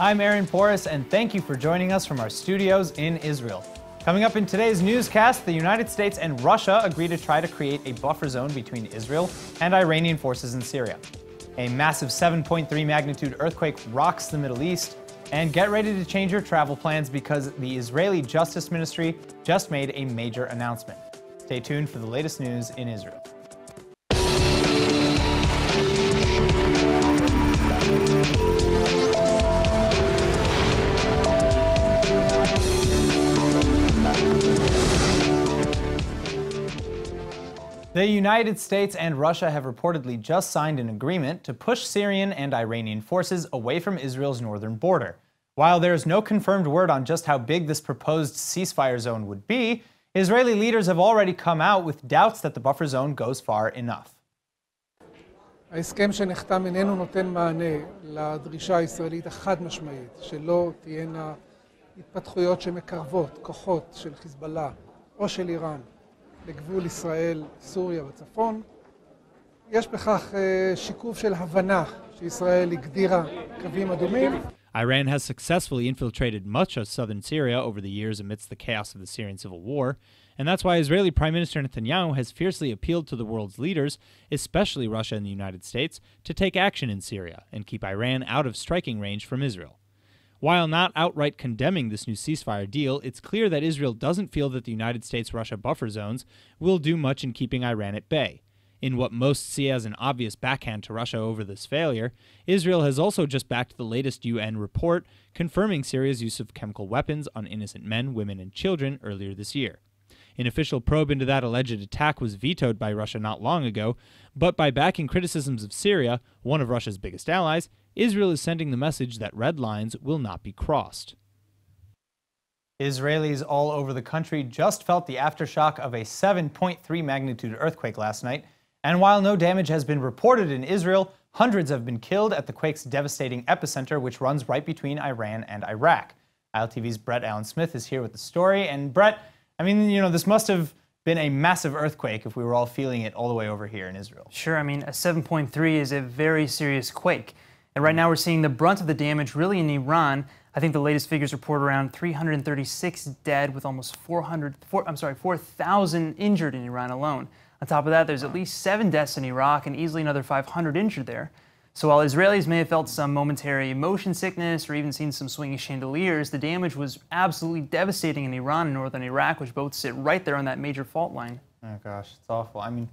I'm Aaron Porras, and thank you for joining us from our studios in Israel. Coming up in today's newscast, the United States and Russia agree to try to create a buffer zone between Israel and Iranian forces in Syria. A massive 7.3 magnitude earthquake rocks the Middle East. And get ready to change your travel plans because the Israeli Justice Ministry just made a major announcement. Stay tuned for the latest news in Israel. The United States and Russia have reportedly just signed an agreement to push Syrian and Iranian forces away from Israel's northern border. While there is no confirmed word on just how big this proposed ceasefire zone would be, Israeli leaders have already come out with doubts that the buffer zone goes far enough. ההסכם שנחתם איננו נותן מענה לדרישה הישראלית החד משמעית שלא תהיינה התפתחויות שמקרבות כוחות של חיזבאללה או של איראן לגבול ישראל, סוריה וצפון. יש בכך שיקוף של הבנה שישראל הגדירה קווים אדומים. Iran has successfully infiltrated much of southern Syria over the years amidst the chaos of the Syrian civil war, and that's why Israeli Prime Minister Netanyahu has fiercely appealed to the world's leaders, especially Russia and the United States, to take action in Syria and keep Iran out of striking range from Israel. While not outright condemning this new ceasefire deal, it's clear that Israel doesn't feel that the United States-Russia buffer zones will do much in keeping Iran at bay. In what most see as an obvious backhand to Russia over this failure, Israel has also just backed the latest UN report confirming Syria's use of chemical weapons on innocent men, women, and children earlier this year. An official probe into that alleged attack was vetoed by Russia not long ago, but by backing criticisms of Syria, one of Russia's biggest allies, Israel is sending the message that red lines will not be crossed. Israelis all over the country just felt the aftershock of a 7.3 magnitude earthquake last night. And while no damage has been reported in Israel, hundreds have been killed at the quake's devastating epicenter, which runs right between Iran and Iraq. ILTV's Brett Allen Smith is here with the story. And Brett, I mean, this must have been a massive earthquake if we were all feeling it all the way over here in Israel. Sure, I mean, a 7.3 is a very serious quake. And right now we're seeing the brunt of the damage really in Iran. I think the latest figures report around 336 dead with almost 4,000 injured in Iran alone. On top of that, there's at least 7 deaths in Iraq and easily another 500 injured there. So while Israelis may have felt some momentary motion sickness or even seen some swinging chandeliers, the damage was absolutely devastating in Iran and northern Iraq, which both sit right there on that major fault line. Oh gosh, it's awful. I mean,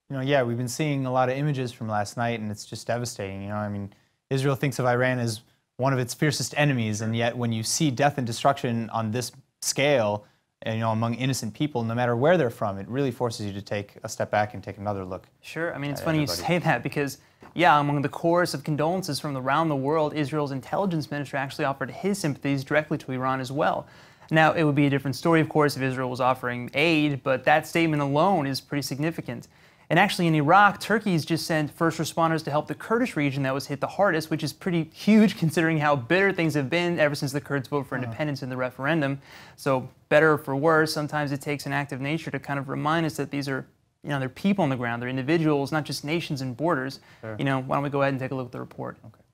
yeah, we've been seeing a lot of images from last night and it's just devastating. I mean, Israel thinks of Iran as one of its fiercest enemies, and yet when you see death and destruction on this scale, among innocent people, no matter where they're from, it really forces you to take a step back and take another look. Sure, I mean, it's funny you say that because, yeah, among the chorus of condolences from around the world, Israel's intelligence minister actually offered his sympathies directly to Iran as well. Now, it would be a different story, of course, if Israel was offering aid, but that statement alone is pretty significant. And actually in Iraq, Turkey's just sent first responders to help the Kurdish region that was hit the hardest, which is pretty huge considering how bitter things have been ever since the Kurds voted for independence in the referendum. So better or for worse, sometimes it takes an act of nature to kind of remind us that these are, they're people on the ground, they're individuals, not just nations and borders. Sure. Why don't we go ahead and take a look at the report. Okay.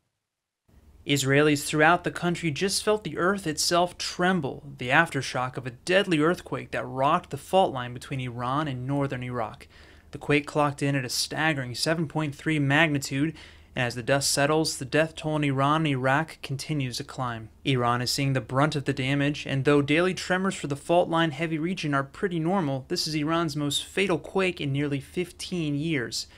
Israelis throughout the country just felt the earth itself tremble, the aftershock of a deadly earthquake that rocked the fault line between Iran and northern Iraq. The quake clocked in at a staggering 7.3 magnitude, and as the dust settles, the death toll in Iran and Iraq continues to climb. Iran is seeing the brunt of the damage, and though daily tremors for the fault line heavy region are pretty normal, this is Iran's most fatal quake in nearly 15 years.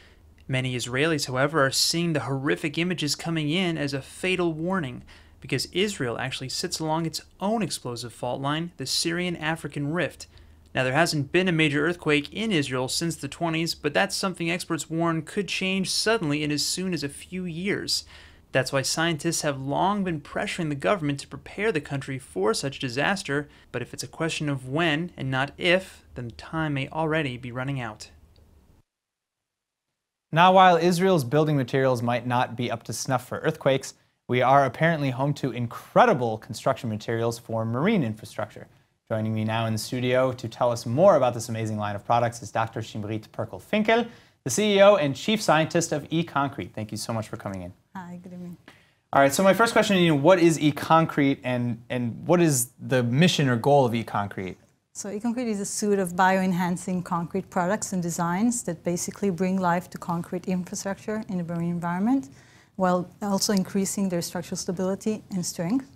Many Israelis, however, are seeing the horrific images coming in as a fatal warning, because Israel actually sits along its own explosive fault line, the Syrian-African Rift. Now, there hasn't been a major earthquake in Israel since the 20s, but that's something experts warn could change suddenly in as soon as a few years. That's why scientists have long been pressuring the government to prepare the country for such disaster, but if it's a question of when and not if, then time may already be running out. Now, while Israel's building materials might not be up to snuff for earthquakes, we are apparently home to incredible construction materials for marine infrastructure. Joining me now in the studio to tell us more about this amazing line of products is Dr. Shimrit Perkel-Finkel, the CEO and Chief Scientist of Econcrete. Thank you so much for coming in. Hi, good evening. All right, so my first question, what is Econcrete and what is the mission or goal of Econcrete? So Econcrete is a suite of bioenhancing concrete products and designs that basically bring life to concrete infrastructure in the marine environment, while also increasing their structural stability and strength.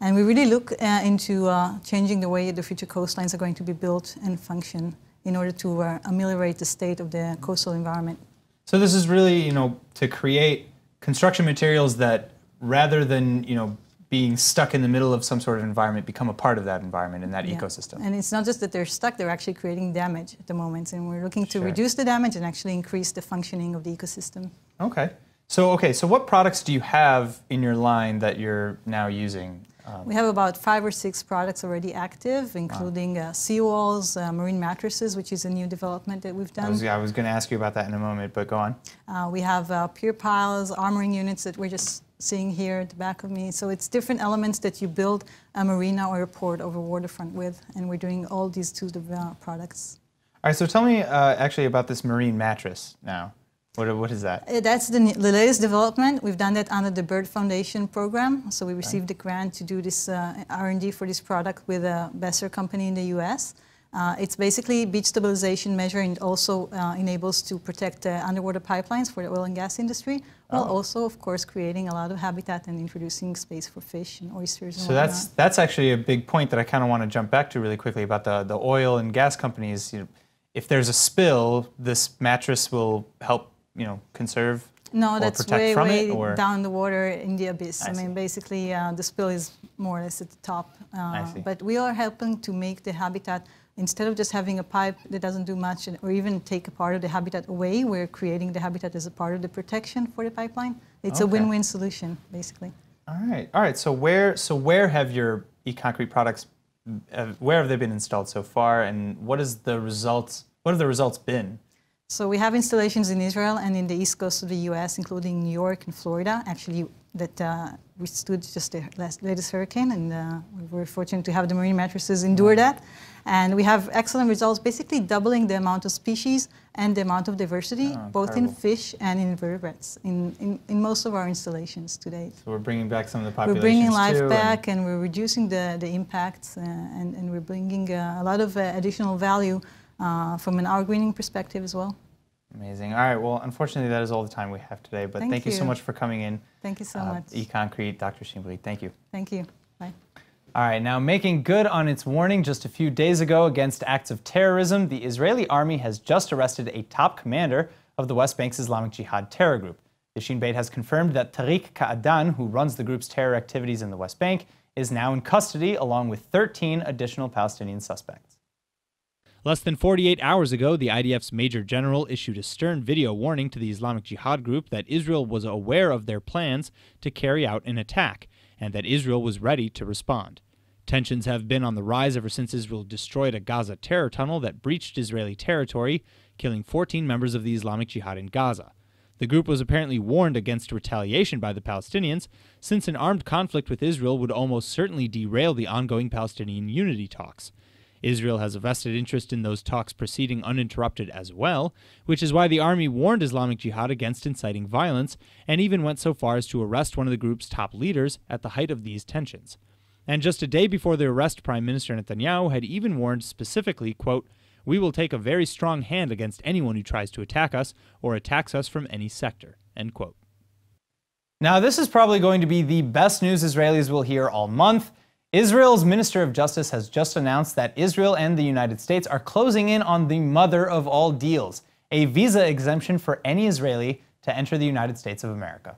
And we really look into changing the way the future coastlines are going to be built and function in order to ameliorate the state of the coastal environment. So this is really, to create construction materials that, rather than, being stuck in the middle of some sort of environment, become a part of that environment and that ecosystem. And it's not just that they're stuck, they're actually creating damage at the moment. And we're looking to reduce the damage and actually increase the functioning of the ecosystem. Okay. So what products do you have in your line that you're now using? We have about 5 or 6 products already active, including seawalls, marine mattresses, which is a new development that we've done. I was going to ask you about that in a moment, but go on. We have pier piles, armoring units that we're just seeing here at the back of me. So it's different elements that you build a marina or a port over waterfront with, and we're doing all these 2 products. All right, so tell me actually about this marine mattress now. What is that? That's the latest development. We've done that under the Bird Foundation program. So we received a grant to do this R&D for this product with a Besser company in the US. It's basically beach stabilization measure, and also enables to protect underwater pipelines for the oil and gas industry, while also, of course, creating a lot of habitat and introducing space for fish and oysters. So that's actually a big point that I kind of want to jump back to really quickly about the oil and gas companies. If there's a spill, this mattress will help conserve No, that's way down the water in the abyss. I mean, basically, the spill is more or less at the top. But we are helping to make the habitat, instead of just having a pipe that doesn't do much or even take a part of the habitat away, we're creating the habitat as a part of the protection for the pipeline. It's a win-win solution, basically. All right. So where have your Econcrete products, where have they been installed so far, and what have the results been? So we have installations in Israel and in the east coast of the U.S., including New York and Florida, actually, that withstood just the latest hurricane, and we were fortunate to have the marine mattresses endure that. And we have excellent results, basically doubling the amount of species and the amount of diversity, both in fish and in vertebrates, in most of our installations to date. So we're bringing back some of the populations. We're bringing life back, and we're reducing the impacts, and we're bringing a lot of additional value from an R-greening perspective as well. Amazing. All right. Well, unfortunately, that is all the time we have today. But thank you so much for coming in. Thank you so much. Econcrete, Dr. Shimbli. Thank you. Thank you. Bye. All right. Now, making good on its warning just a few days ago against acts of terrorism, the Israeli army has just arrested a top commander of the West Bank's Islamic Jihad terror group. The Shin Bet has confirmed that Tariq Ka'adan, who runs the group's terror activities in the West Bank, is now in custody along with 13 additional Palestinian suspects. Less than 48 hours ago, the IDF's Major General issued a stern video warning to the Islamic Jihad group that Israel was aware of their plans to carry out an attack, and that Israel was ready to respond. Tensions have been on the rise ever since Israel destroyed a Gaza terror tunnel that breached Israeli territory, killing 14 members of the Islamic Jihad in Gaza. The group was apparently warned against retaliation by the Palestinians, since an armed conflict with Israel would almost certainly derail the ongoing Palestinian unity talks. Israel has a vested interest in those talks proceeding uninterrupted as well, which is why the army warned Islamic Jihad against inciting violence, and even went so far as to arrest one of the group's top leaders at the height of these tensions. And just a day before the arrest, Prime Minister Netanyahu had even warned specifically, quote, "We will take a very strong hand against anyone who tries to attack us or attacks us from any sector," end quote. Now, this is probably going to be the best news Israelis will hear all month. Israel's Minister of Justice has just announced that Israel and the United States are closing in on the mother of all deals, a visa exemption for any Israeli to enter the United States of America.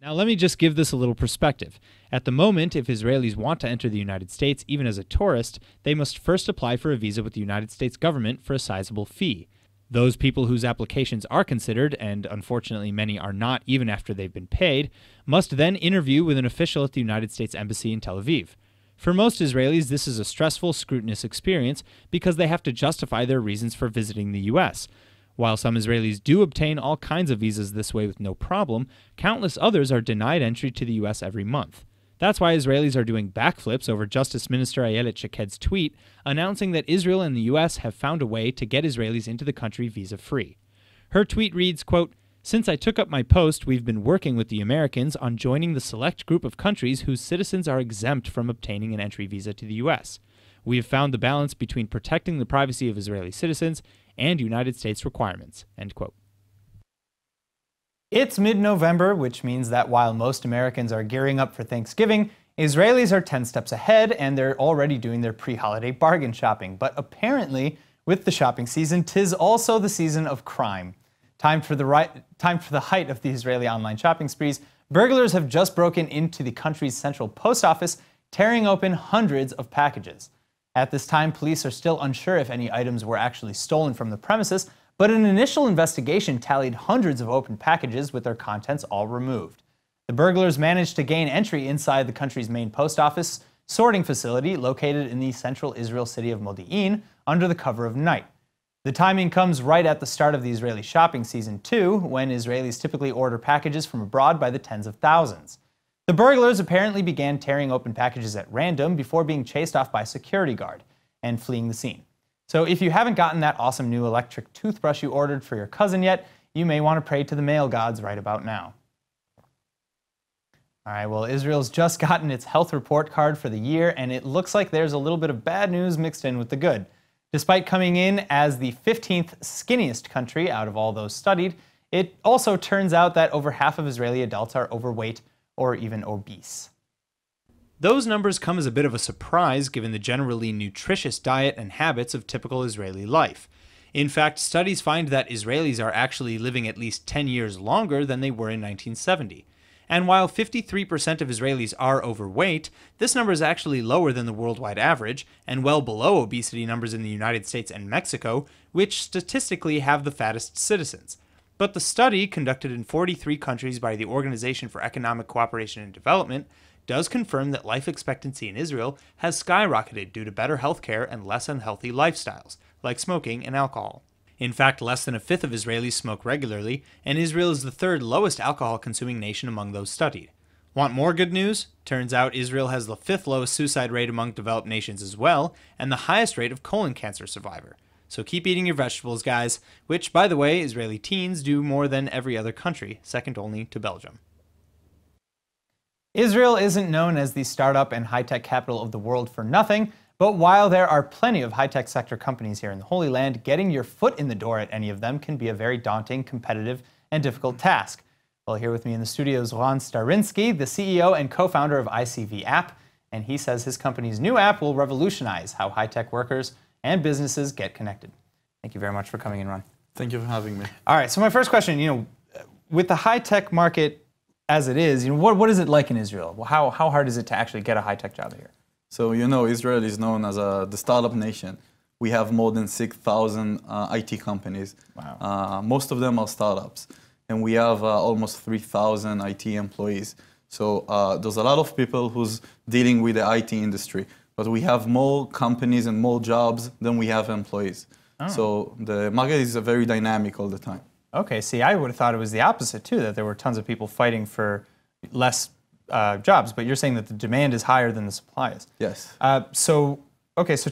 Now, let me just give this a little perspective. At the moment, if Israelis want to enter the United States, even as a tourist, they must first apply for a visa with the United States government for a sizable fee. Those people whose applications are considered, and unfortunately many are not even after they've been paid, must then interview with an official at the United States Embassy in Tel Aviv. For most Israelis, this is a stressful, scrutinous experience because they have to justify their reasons for visiting the U.S. While some Israelis do obtain all kinds of visas this way with no problem, countless others are denied entry to the U.S. every month. That's why Israelis are doing backflips over Justice Minister Ayelet Shaked's tweet announcing that Israel and the U.S. have found a way to get Israelis into the country visa-free. Her tweet reads, quote, Since I took up my post, we've been working with the Americans on joining the select group of countries whose citizens are exempt from obtaining an entry visa to the U.S. We have found the balance between protecting the privacy of Israeli citizens and United States requirements." End quote. It's mid-November, which means that while most Americans are gearing up for Thanksgiving, Israelis are 10 steps ahead and they're already doing their pre-holiday bargain shopping. But apparently, with the shopping season, 'tis also the season of crime. Time for the height of the Israeli online shopping sprees, burglars have just broken into the country's central post office, tearing open hundreds of packages. At this time, police are still unsure if any items were actually stolen from the premises, but an initial investigation tallied hundreds of open packages with their contents all removed. The burglars managed to gain entry inside the country's main post office sorting facility located in the central Israel city of Modi'in under the cover of night. The timing comes right at the start of the Israeli shopping season too, when Israelis typically order packages from abroad by the tens of thousands. The burglars apparently began tearing open packages at random before being chased off by a security guard and fleeing the scene. So if you haven't gotten that awesome new electric toothbrush you ordered for your cousin yet, you may want to pray to the mail gods right about now. All right, well, Israel's just gotten its health report card for the year, and it looks like there's a little bit of bad news mixed in with the good. Despite coming in as the 15th skinniest country out of all those studied, it also turns out that over half of Israeli adults are overweight or even obese. Those numbers come as a bit of a surprise given the generally nutritious diet and habits of typical Israeli life. In fact, studies find that Israelis are actually living at least 10 years longer than they were in 1970. And while 53% of Israelis are overweight, this number is actually lower than the worldwide average, and well below obesity numbers in the United States and Mexico, which statistically have the fattest citizens. But the study, conducted in 43 countries by the Organization for Economic Cooperation and Development, does confirm that life expectancy in Israel has skyrocketed due to better healthcare and less unhealthy lifestyles, like smoking and alcohol. In fact, less than a fifth of Israelis smoke regularly, and Israel is the third lowest alcohol-consuming nation among those studied. Want more good news? Turns out Israel has the fifth lowest suicide rate among developed nations as well, and the highest rate of colon cancer survivor. So keep eating your vegetables, guys, which, by the way, Israeli teens do more than every other country, second only to Belgium. Israel isn't known as the startup and high-tech capital of the world for nothing, but while there are plenty of high-tech sector companies here in the Holy Land, getting your foot in the door at any of them can be a very daunting, competitive, and difficult task. Well, here with me in the studio is Ron Starinsky, the CEO and co-founder of ICV App, and he says his company's new app will revolutionize how high-tech workers and businesses get connected. Thank you very much for coming in, Ron. Thank you for having me. All right, so my first question, with the high-tech market as it is, what is it like in Israel? How hard is it to actually get a high-tech job here? So, Israel is known as the startup nation. We have more than 6,000 IT companies. Wow. Most of them are startups. And we have almost 3,000 IT employees. So there's a lot of people who's dealing with the IT industry. But we have more companies and more jobs than we have employees. Oh. So the market is very dynamic all the time. Okay, see, I would have thought it was the opposite too, that there were tons of people fighting for less jobs, but you're saying that the demand is higher than the supply is. Yes. So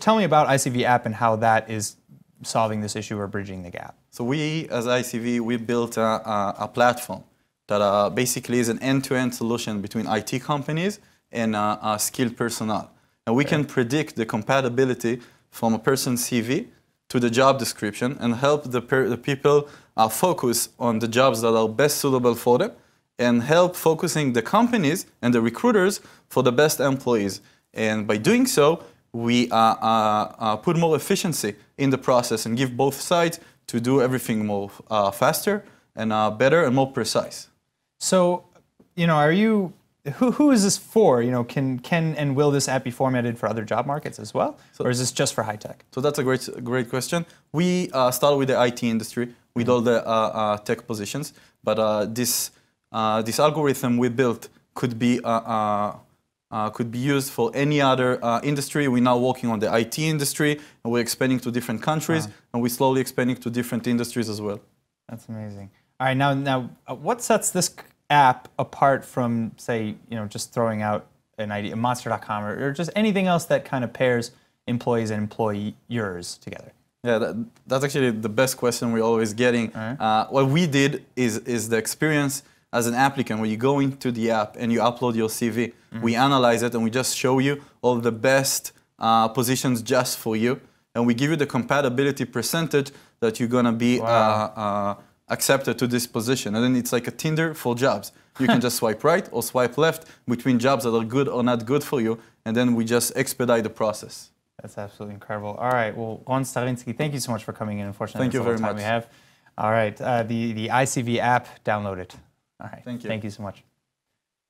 tell me about ICV App and how that is solving this issue or bridging the gap. So we, as ICV, we built a platform that basically is an end-to-end solution between IT companies and skilled personnel. And we can predict the compatibility from a person's CV to the job description and help the people focus on the jobs that are best suitable for them and help focusing the companies and the recruiters for the best employees. And by doing so, we put more efficiency in the process and give both sides to do everything more faster and better and more precise. So, are you, who is this for? Can and will this app be formatted for other job markets as well? Or is this just for high tech? So that's a great question. We started with the IT industry with all the tech positions, but this algorithm we built could be used for any other industry. We're now working on the IT industry, and we're expanding to different countries, and we're slowly expanding to different industries as well. That's amazing. All right, now, what sets this app apart from, say, just throwing out an idea, Monster.com, or just anything else that kind of pairs employees and employers together? Yeah, that's actually the best question we're always getting. What we did is the experience as an applicant, when you go into the app and you upload your CV, we analyze it and we just show you all the best positions just for you. And we give you the compatibility percentage that you're going to be accepted to this position. And then it's like a Tinder for jobs. You can just swipe right or swipe left between jobs that are good or not good for you. And then we just expedite the process. That's absolutely incredible. All right, well, Ron Starinsky, thank you so much for coming in. Unfortunately, thank you very much. We have. All right, the ICV app, download it. All right, thank you. Thank you so much.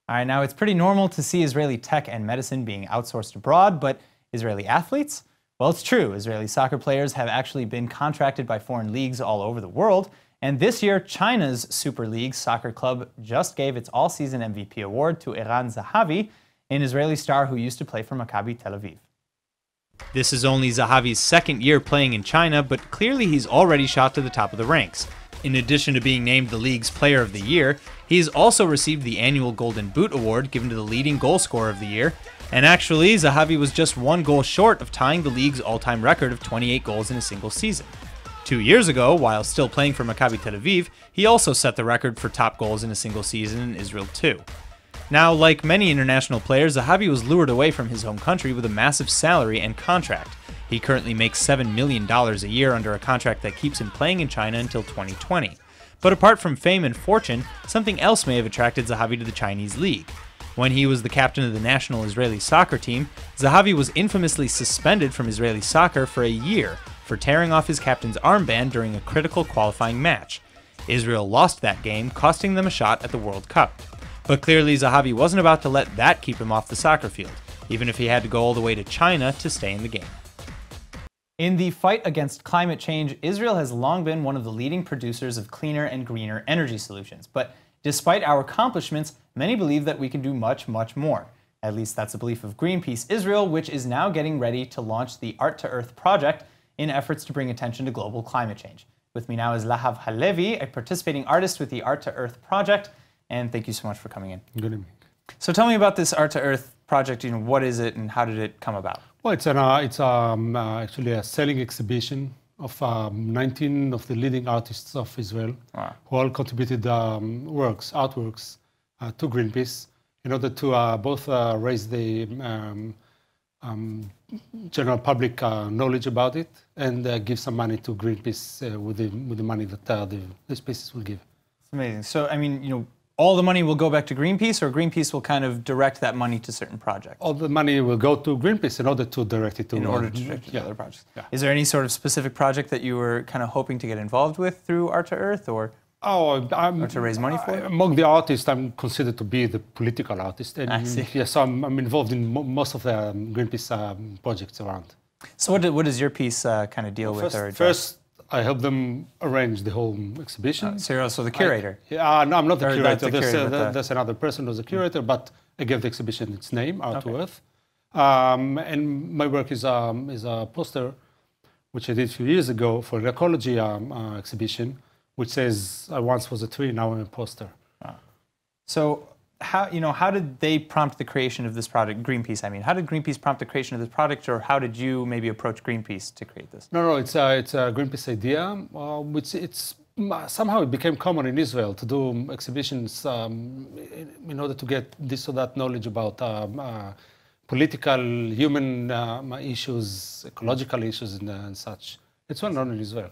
All right, now it's pretty normal to see Israeli tech and medicine being outsourced abroad, but Israeli athletes? Well, it's true. Israeli soccer players have actually been contracted by foreign leagues all over the world. And this year, China's Super League soccer club just gave its all-season MVP award to Eran Zahavi, an Israeli star who used to play for Maccabi Tel Aviv. This is only Zahavi's second year playing in China, but clearly he's already shot to the top of the ranks. In addition to being named the league's Player of the Year, he's also received the annual Golden Boot Award given to the leading goal scorer of the year. And actually, Zahavi was just 1 goal short of tying the league's all-time record of 28 goals in a single season. 2 years ago, while still playing for Maccabi Tel Aviv, he also set the record for top goals in a single season in Israel too. Now, like many international players, Zahavi was lured away from his home country with a massive salary and contract. He currently makes $7 million a year under a contract that keeps him playing in China until 2020. But apart from fame and fortune, something else may have attracted Zahavi to the Chinese league. When he was the captain of the national Israeli soccer team, Zahavi was infamously suspended from Israeli soccer for a year for tearing off his captain's armband during a critical qualifying match. Israel lost that game, costing them a shot at the World Cup. But clearly Zahavi wasn't about to let that keep him off the soccer field, even if he had to go all the way to China to stay in the game. In the fight against climate change, Israel has long been one of the leading producers of cleaner and greener energy solutions. But despite our accomplishments, many believe that we can do much, much more. At least that's the belief of Greenpeace Israel, which is now getting ready to launch the Art to Earth project in efforts to bring attention to global climate change. With me now is Lahav Halevi, a participating artist with the Art to Earth project. And thank you so much for coming in. Good evening. So tell me about this Art to Earth project. What is it and how did it come about? Well, it's actually a selling exhibition of 19 of the leading artists of Israel who all contributed artworks to Greenpeace in order to both raise the general public knowledge about it and give some money to Greenpeace with the money that the spaces will give. It's amazing. So, I mean, all the money will go back to Greenpeace, or Greenpeace will kind of direct that money to certain projects? All the money will go to Greenpeace in order to direct it to other projects. Yeah. Is there any sort of specific project that you were kind of hoping to get involved with through Art to Earth, or to raise money for? Among the artists, I'm considered to be the political artist, and I see. Yes, so I'm involved in most of the Greenpeace projects around. So what does your piece kind of deal with? First, I help them arrange the whole exhibition. So you're also the curator? No, I'm not the curator. There's another person who's a curator, but I gave the exhibition its name, Art to Earth. And my work is a poster, which I did a few years ago for an ecology exhibition, which says, I once was a tree, now I'm a poster. So how did they prompt the creation of this product, Greenpeace, I mean? How did Greenpeace prompt the creation of this product, or how did you maybe approach Greenpeace to create this? No, it's a Greenpeace idea, which somehow it became common in Israel to do exhibitions in order to get this or that knowledge about political, human issues, ecological issues, and such. It's well known in Israel.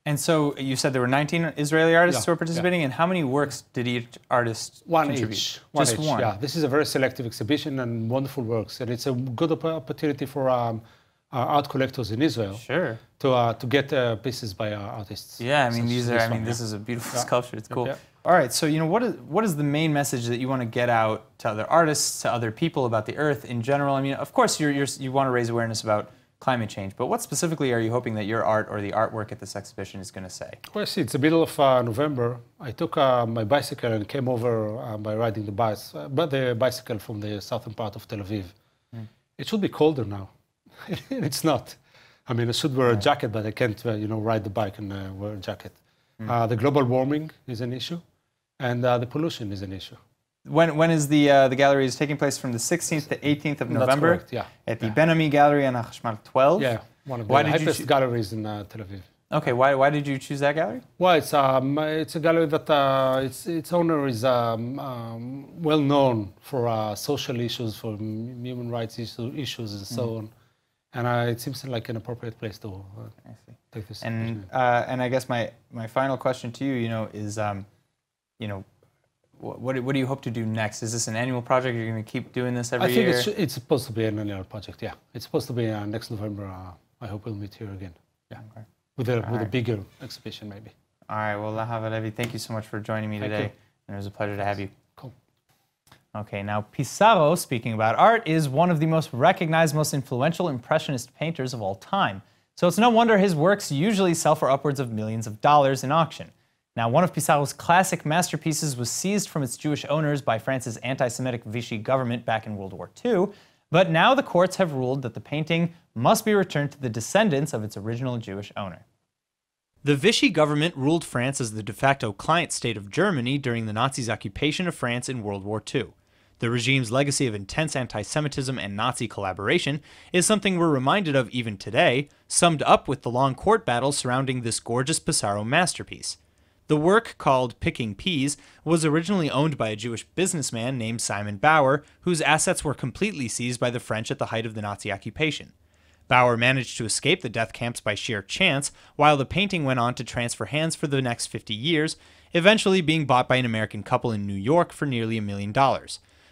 And so you said there were 19 Israeli artists who were participating, and how many works did each artist contribute? Just one. Yeah, this is a very selective exhibition and wonderful works, and it's a good opportunity for art collectors in Israel. Sure. To get pieces by artists. Yeah, I mean this is a beautiful sculpture. It's cool. Yeah. All right, so what is the main message that you want to get out to other artists, to other people about the Earth in general? I mean, of course you want to raise awareness about climate change, but what specifically are you hoping that your art or the artwork at this exhibition is going to say? Well, see, it's the middle of November. I took my bicycle and came over by riding the bicycle from the southern part of Tel Aviv. It should be colder now. It's not. I mean, I should wear a jacket, but I can't, ride the bike and wear a jacket. The global warming is an issue, and the pollution is an issue. When is the gallery is taking place from the 16th to 18th of November? That's correct, at the Ben Ami Gallery on Hachshmal 12. Yeah. one of the hypest galleries in Tel Aviv. Okay, why did you choose that gallery? Well, it's a gallery that its owner is well known for social issues, for human rights issues, and so on. And it seems like an appropriate place to take this. And I guess my final question to you, is, what do you hope to do next? Is this an annual project? You're going to keep doing this every year? I think it's supposed to be an annual project. Yeah, it's supposed to be next November. I hope we'll meet here again. Yeah. Okay. With a bigger exhibition, maybe. All right. Well, Zahavi, thank you so much for joining me today. And it was a pleasure to have you. Cool. Okay, now Pissarro, speaking about art, is one of the most recognized, most influential Impressionist painters of all time. So it's no wonder his works usually sell for upwards of millions of dollars in auction. Now, one of Pissarro's classic masterpieces was seized from its Jewish owners by France's anti-Semitic Vichy government back in World War II, but now the courts have ruled that the painting must be returned to the descendants of its original Jewish owner. The Vichy government ruled France as the de facto client state of Germany during the Nazis' occupation of France in World War II. The regime's legacy of intense anti-Semitism and Nazi collaboration is something we're reminded of even today, summed up with the long court battle surrounding this gorgeous Pissarro masterpiece. The work, called Picking Peas, was originally owned by a Jewish businessman named Simon Bauer, whose assets were completely seized by the French at the height of the Nazi occupation. Bauer managed to escape the death camps by sheer chance, while the painting went on to transfer hands for the next 50 years, eventually being bought by an American couple in New York for nearly $1 million.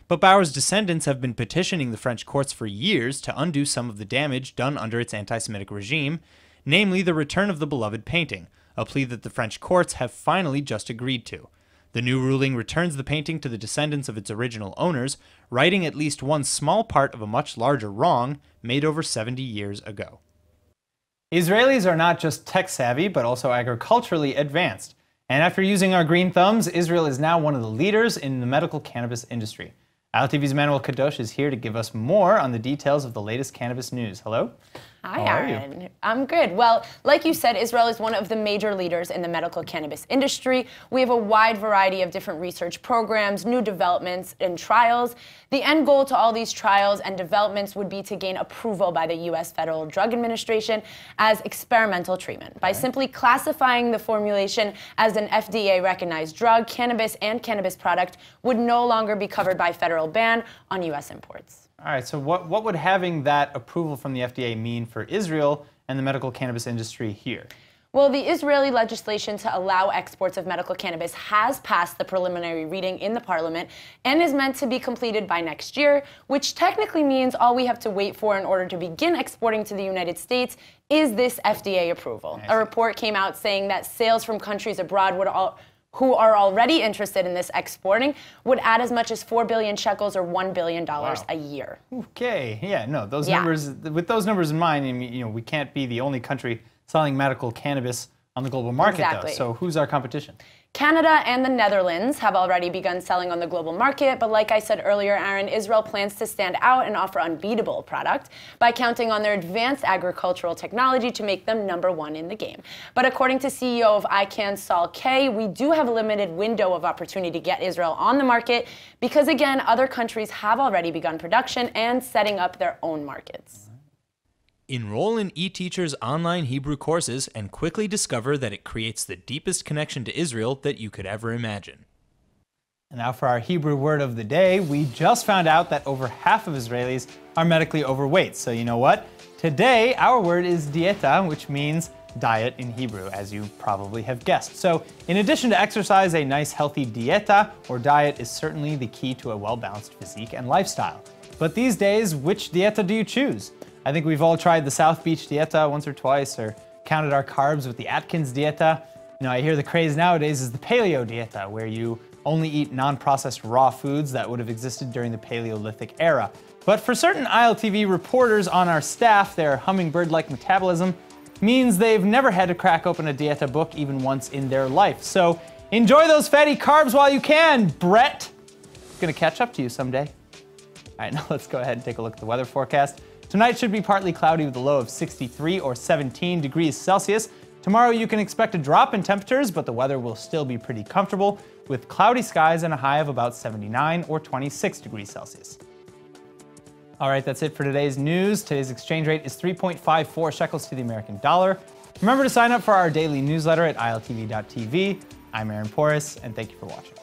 But Bauer's descendants have been petitioning the French courts for years to undo some of the damage done under its anti-Semitic regime, namely the return of the beloved painting, a plea that the French courts have finally just agreed to. The new ruling returns the painting to the descendants of its original owners, righting at least one small part of a much larger wrong made over 70 years ago. Israelis are not just tech-savvy, but also agriculturally advanced. And after using our green thumbs, Israel is now one of the leaders in the medical cannabis industry. ILTV's Manuel Kadosh is here to give us more on the details of the latest cannabis news. Hello? Hi, Aaron. I'm good. Well, like you said, Israel is one of the major leaders in the medical cannabis industry. We have a wide variety of different research programs, new developments, and trials. The end goal to all these trials and developments would be to gain approval by the U.S. Federal Drug Administration as experimental treatment. By simply classifying the formulation as an FDA-recognized drug, cannabis and cannabis product would no longer be covered by federal ban on U.S. imports. All right, so what would having that approval from the FDA mean for Israel and the medical cannabis industry here? Well, the Israeli legislation to allow exports of medical cannabis has passed the preliminary reading in the parliament and is meant to be completed by next year, which technically means all we have to wait for in order to begin exporting to the United States is this FDA approval. A report came out saying that sales from countries abroad who are already interested in this exporting would add as much as 4 billion shekels or $1 billion a year. Okay, yeah, no, those numbers, with those numbers in mind, I mean, we can't be the only country selling medical cannabis on the global market, though. So who's our competition? Canada and the Netherlands have already begun selling on the global market, but like I said earlier, Aaron, Israel plans to stand out and offer unbeatable product by counting on their advanced agricultural technology to make them #1 in the game. But according to CEO of ICANN, Saul Kay, we do have a limited window of opportunity to get Israel on the market because, again, other countries have already begun production and setting up their own markets. Enroll in eTeacher's online Hebrew courses and quickly discover that it creates the deepest connection to Israel that you could ever imagine. And now for our Hebrew word of the day, we just found out that over half of Israelis are medically overweight. So you know what? Today, our word is dieta, which means diet in Hebrew, as you probably have guessed. So in addition to exercise, a nice healthy dieta or diet is certainly the key to a well-balanced physique and lifestyle. But these days, which dieta do you choose? I think we've all tried the South Beach dieta once or twice, or counted our carbs with the Atkins dieta. You know, I hear the craze nowadays is the paleo dieta, where you only eat non-processed raw foods that would have existed during the Paleolithic era. But for certain ILTV reporters on our staff, their hummingbird-like metabolism means they've never had to crack open a dieta book even once in their life. So enjoy those fatty carbs while you can, Brett. It's gonna catch up to you someday. All right, now let's go ahead and take a look at the weather forecast. Tonight should be partly cloudy with a low of 63 or 17 degrees Celsius. Tomorrow you can expect a drop in temperatures, but the weather will still be pretty comfortable with cloudy skies and a high of about 79 or 26 degrees Celsius. All right, that's it for today's news. Today's exchange rate is 3.54 shekels to the American dollar. Remember to sign up for our daily newsletter at iltv.tv. I'm Aaron Porras, and thank you for watching.